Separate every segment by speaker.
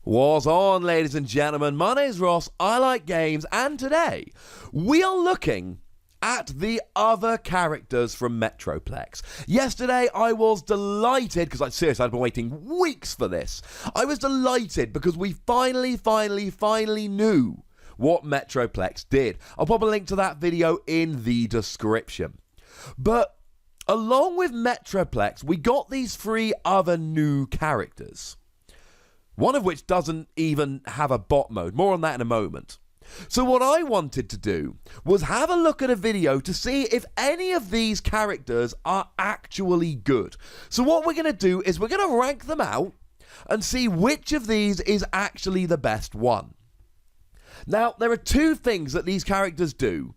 Speaker 1: What's on, ladies and gentlemen? My name's Ross, I like games, and today we are looking at the other characters from Metroplex. Yesterday I was delighted, because seriously, I'd been waiting weeks for this. I was delighted because we finally knew what Metroplex did. I'll pop a link to that video in the description. But along with Metroplex, we got these 3 other new characters. One of which doesn't even have a bot mode. More on that in a moment. So what I wanted to do was have a look at a video to see if any of these characters are actually good. So what we're going to do is we're going to rank them out and see which of these is actually the best one. Now, there are 2 things that these characters do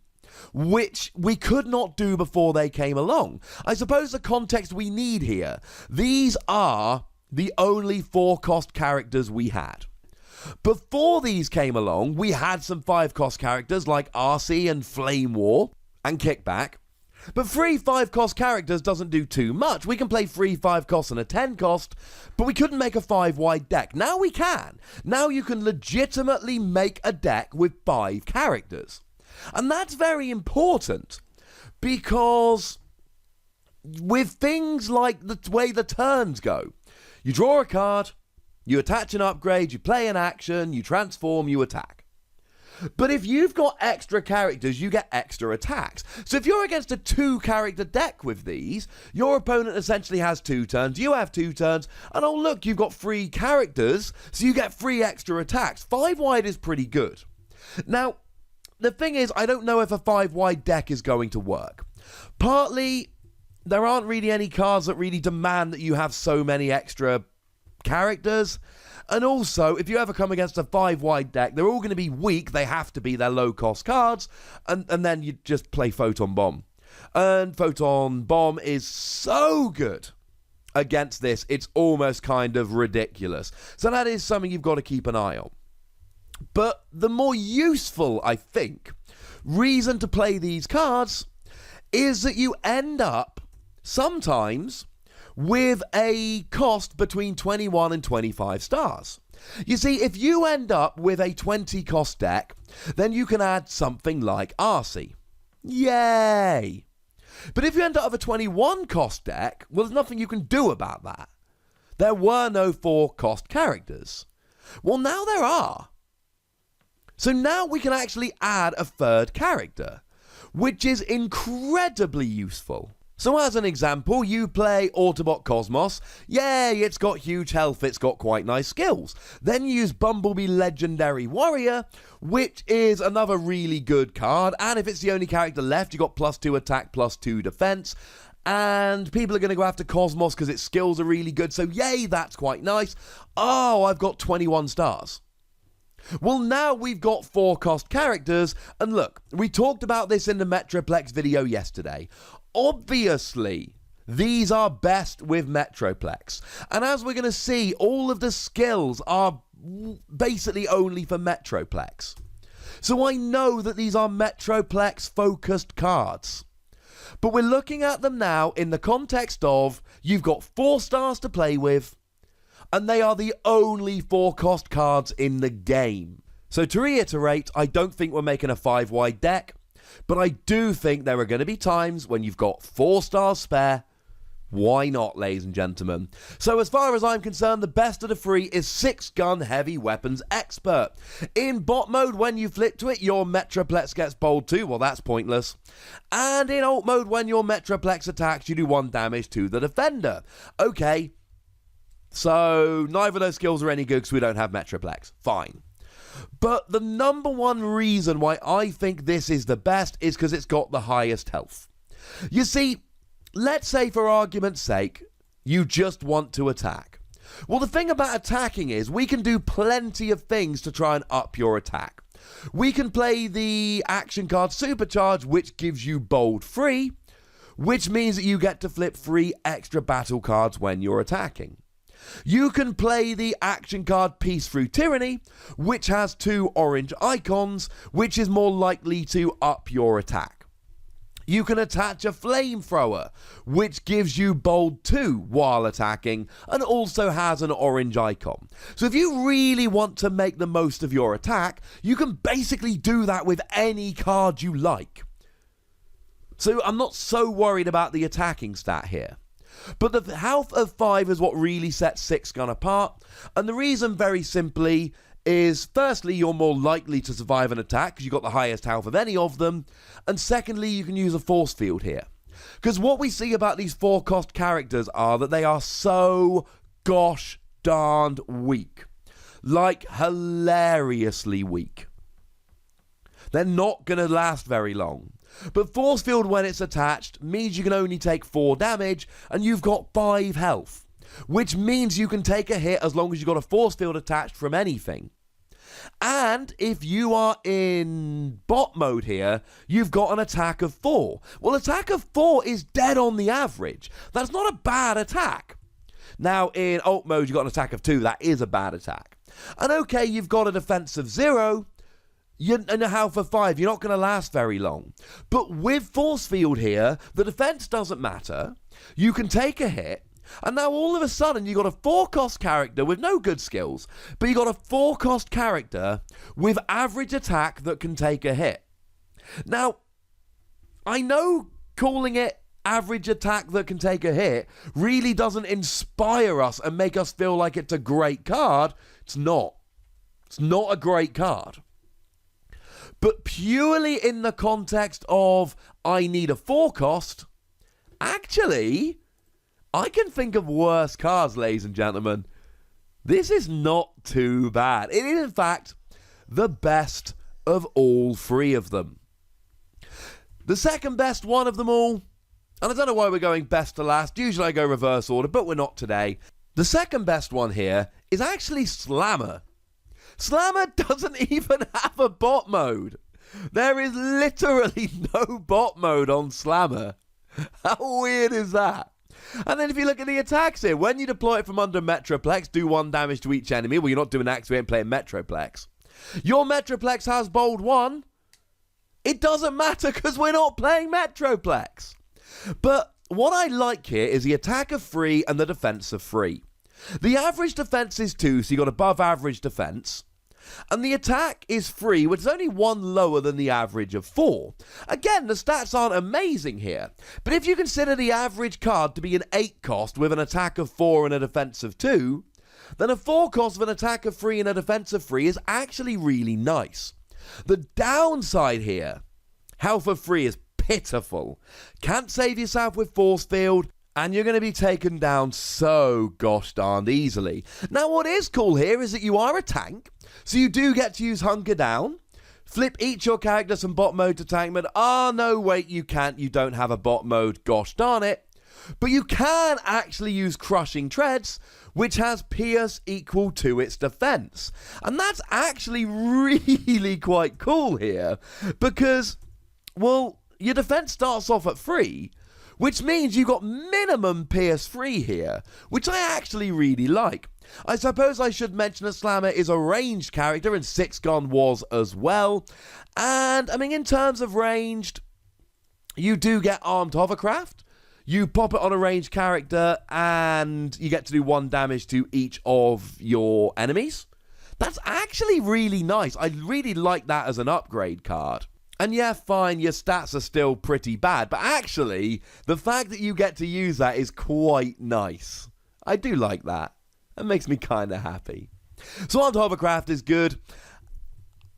Speaker 1: which we could not do before they came along. I suppose the context we need here, these are the only 4-cost characters we had. Before these came along, we had some 5-cost characters like RC and Flame War and Kickback. But 3 5-cost characters doesn't do too much. We can play 3 5-costs and a 10-cost, but we couldn't make a 5-wide deck. Now we can. Now you can legitimately make a deck with 5 characters. And that's very important because with things like the way the turns go, you draw a card, you attach an upgrade, you play an action, you transform, you attack. But if you've got extra characters, you get extra attacks. So if you're against a 2-character deck with these, your opponent essentially has 2 turns, you have 2 turns, and oh look, you've got 3 characters, so you get 3 extra attacks. 5-wide is pretty good. Now, the thing is, I don't know if a 5-wide deck is going to work. Partly, there aren't really any cards that really demand that you have so many extra characters. And also, if you ever come against a 5-wide deck, they're all going to be weak. They have to be. They're low-cost cards. And then you just play Photon Bomb. And Photon Bomb is so good against this. It's almost kind of ridiculous. So that is something you've got to keep an eye on. But the more useful, I think, reason to play these cards is that you end up sometimes with a cost between 21 and 25 stars. You see, if you end up with a 20-cost deck, then you can add something like RC. Yay! But if you end up with a 21-cost deck, well, there's nothing you can do about that. There were no 4-cost characters. Well, now there are. So now we can actually add a 3rd character, which is incredibly useful. So as an example, you play Autobot Cosmos. Yay, it's got huge health, it's got quite nice skills. Then you use Bumblebee Legendary Warrior, which is another really good card. And if it's the only character left, you got +2 attack, +2 defense. And people are going to go after Cosmos because its skills are really good. So yay, that's quite nice. Oh, I've got 21 stars. Well, now we've got 4-cost characters. And look, we talked about this in the Metroplex video yesterday. Obviously, these are best with Metroplex. And as we're going to see, all of the skills are basically only for Metroplex. So I know that these are Metroplex-focused cards. But we're looking at them now in the context of you've got 4 stars to play with, and they are the only 4-cost cards in the game. So to reiterate, I don't think we're making a 5-wide deck. But I do think there are going to be times when you've got 4 stars spare. Why not, ladies and gentlemen? So as far as I'm concerned, the best of the 3 is 6-gun heavy weapons expert. In bot mode, when you flip to it, your Metroplex gets bold too. Well, that's pointless. And in alt mode, when your Metroplex attacks, you do 1 damage to the defender. Okay. So neither of those skills are any good because we don't have Metroplex. Fine. But the number one reason why I think this is the best is because it's got the highest health. You see, let's say for argument's sake, you just want to attack. Well, the thing about attacking is we can do plenty of things to try and up your attack. We can play the action card Supercharge, which gives you bold free, which means that you get to flip 3 extra battle cards when you're attacking. You can play the action card Peace Through Tyranny, which has 2 orange icons, which is more likely to up your attack. You can attach a flamethrower, which gives you bold 2 while attacking and also has an orange icon. So if you really want to make the most of your attack, you can basically do that with any card you like. So I'm not so worried about the attacking stat here. But the health of 5 is what really sets 6 Gun apart, and the reason very simply is, firstly, you're more likely to survive an attack because you've got the highest health of any of them, and secondly, you can use a force field here. Because what we see about these 4-cost characters are that they are so gosh darned weak. Like, hilariously weak. They're not going to last very long. But force field, when it's attached, means you can only take 4 damage, and you've got 5 health. Which means you can take a hit as long as you've got a force field attached from anything. And if you are in bot mode here, you've got an attack of 4. Well, attack of 4 is dead on the average. That's not a bad attack. Now, in alt mode, you've got an attack of 2. That is a bad attack. And okay, you've got a defense of 0 and a health of 5. You're not going to last very long. But with force field here, the defense doesn't matter. You can take a hit. And now all of a sudden you've got a 4-cost character with no good skills, but you've got a 4-cost character with average attack that can take a hit. Now, I know calling it average attack that can take a hit really doesn't inspire us and make us feel like it's a great card. It's not. It's not a great card. But purely in the context of I need a 4-cost, actually, I can think of worse cards, ladies and gentlemen. This is not too bad. It is, in fact, the best of all 3 of them. The second best one of them all, and I don't know why we're going best to last. Usually I go reverse order, but we're not today. The second best one here is actually Slammer. Slammer doesn't even have a bot mode. There is literally no bot mode on Slammer. How weird is that? And then if you look at the attacks here, when you deploy it from under Metroplex, do 1 damage to each enemy. Well, you're not doing that because we ain't playing Metroplex. Your Metroplex has bold 1. It doesn't matter because we're not playing Metroplex. But what I like here is the attack of 3 and the defense of 3. The average defense is 2, so you got above average defense. And the attack is 3, which is only 1 lower than the average of 4. Again, the stats aren't amazing here. But if you consider the average card to be an 8 cost with an attack of 4 and a defense of 2, then a 4 cost with an attack of 3 and a defense of 3 is actually really nice. The downside here, health of 3 is pitiful. Can't save yourself with force field, and you're going to be taken down so gosh darned easily. Now, what is cool here is that you are a tank, so you do get to use Hunker Down, flip each your characters from bot mode to tank mode. Ah, no, wait, you can't. You don't have a bot mode. Gosh darn it. But you can actually use Crushing Treads, which has Pierce equal to its defense. And that's actually really quite cool here, because, well, your defense starts off at 3, which means you got minimum Pierce 3 here, which I actually really like. I suppose I should mention that Slammer is a ranged character, and 6 Gun was as well. And, I mean, in terms of ranged, you do get Armed Hovercraft. You pop it on a ranged character, and you get to do 1 damage to each of your enemies. That's actually really nice. I really like that as an upgrade card. And yeah, fine, your stats are still pretty bad, but actually, the fact that you get to use that is quite nice. I do like that. That makes me kind of happy. So Armed Hovercraft is good.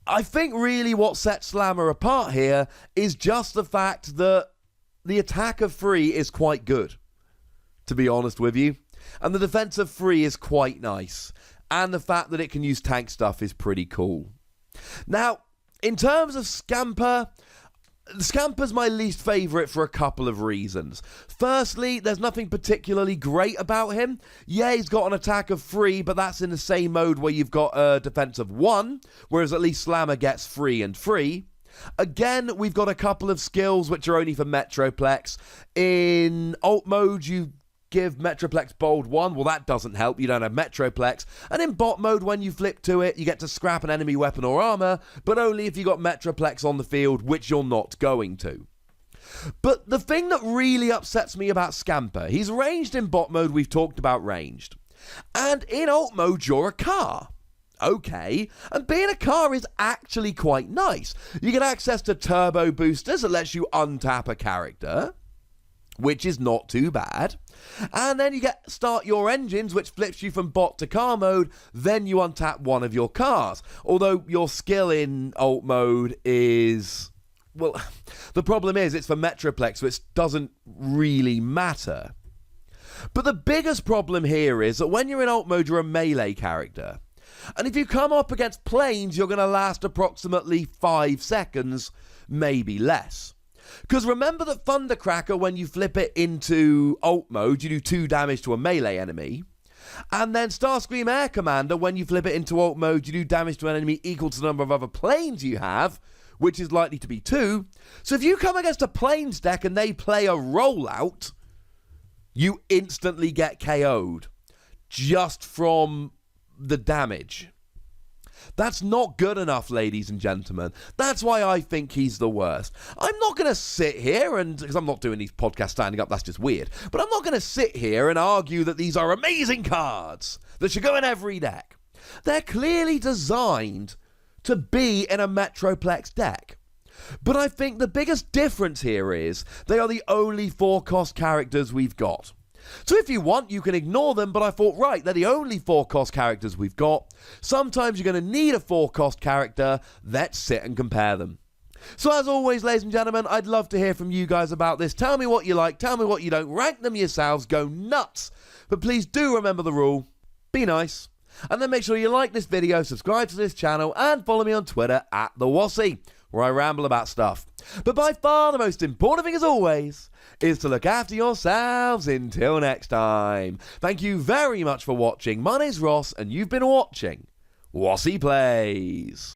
Speaker 1: I think really what sets Slammer apart here is just the fact that the attack of 3 is quite good, to be honest with you. And the defense of 3 is quite nice. And the fact that it can use tank stuff is pretty cool. Now, in terms of Scamper, Scamper's my least favourite for a couple of reasons. Firstly, there's nothing particularly great about him. Yeah, he's got an attack of 3, but that's in the same mode where you've got a defense of 1, whereas at least Slammer gets 3 and 3. Again, we've got a couple of skills which are only for Metroplex. In alt mode, you give Metroplex bold 1. Well, that doesn't help. You don't have Metroplex. And in bot mode, when you flip to it, you get to scrap an enemy weapon or armor, but only if you got Metroplex on the field, which you're not going to. But the thing that really upsets me about Scamper, he's ranged in bot mode, we've talked about ranged. And in alt mode, you're a car. Okay, and being a car is actually quite nice. You get access to turbo boosters that lets you untap a character, which is not too bad. And then you get start your engines, which flips you from bot to car mode. Then you untap one of your cars. Although your skill in alt mode is... well, the problem is it's for Metroplex, which doesn't really matter. But the biggest problem here is that when you're in alt mode, you're a melee character. And if you come up against planes, you're going to last approximately 5 seconds, maybe less. Because remember that Thundercracker, when you flip it into alt mode, you do 2 damage to a melee enemy. And then Starscream Air Commander, when you flip it into alt mode, you do damage to an enemy equal to the number of other planes you have, which is likely to be 2. So if you come against a planes deck and they play a rollout, you instantly get KO'd just from the damage. That's not good enough, ladies and gentlemen. That's why I think he's the worst. I'm not going to sit here and, because I'm not doing these podcasts standing up, that's just weird, but I'm not going to sit here and argue that these are amazing cards that should go in every deck. They're clearly designed to be in a Metroplex deck. But I think the biggest difference here is they are the only 4-cost characters we've got. So if you want, you can ignore them, but I thought, right, they're the only 4-cost characters we've got. Sometimes you're going to need a 4-cost character. Let's sit and compare them. So as always, ladies and gentlemen, I'd love to hear from you guys about this. Tell me what you like, tell me what you don't, rank them yourselves, go nuts. But please do remember the rule, be nice. And then make sure you like this video, subscribe to this channel, and follow me on Twitter @TheWossy, where I ramble about stuff. But by far the most important thing, as always, is to look after yourselves. Until next time. Thank you very much for watching. My name's Ross, and you've been watching Wossy Plays.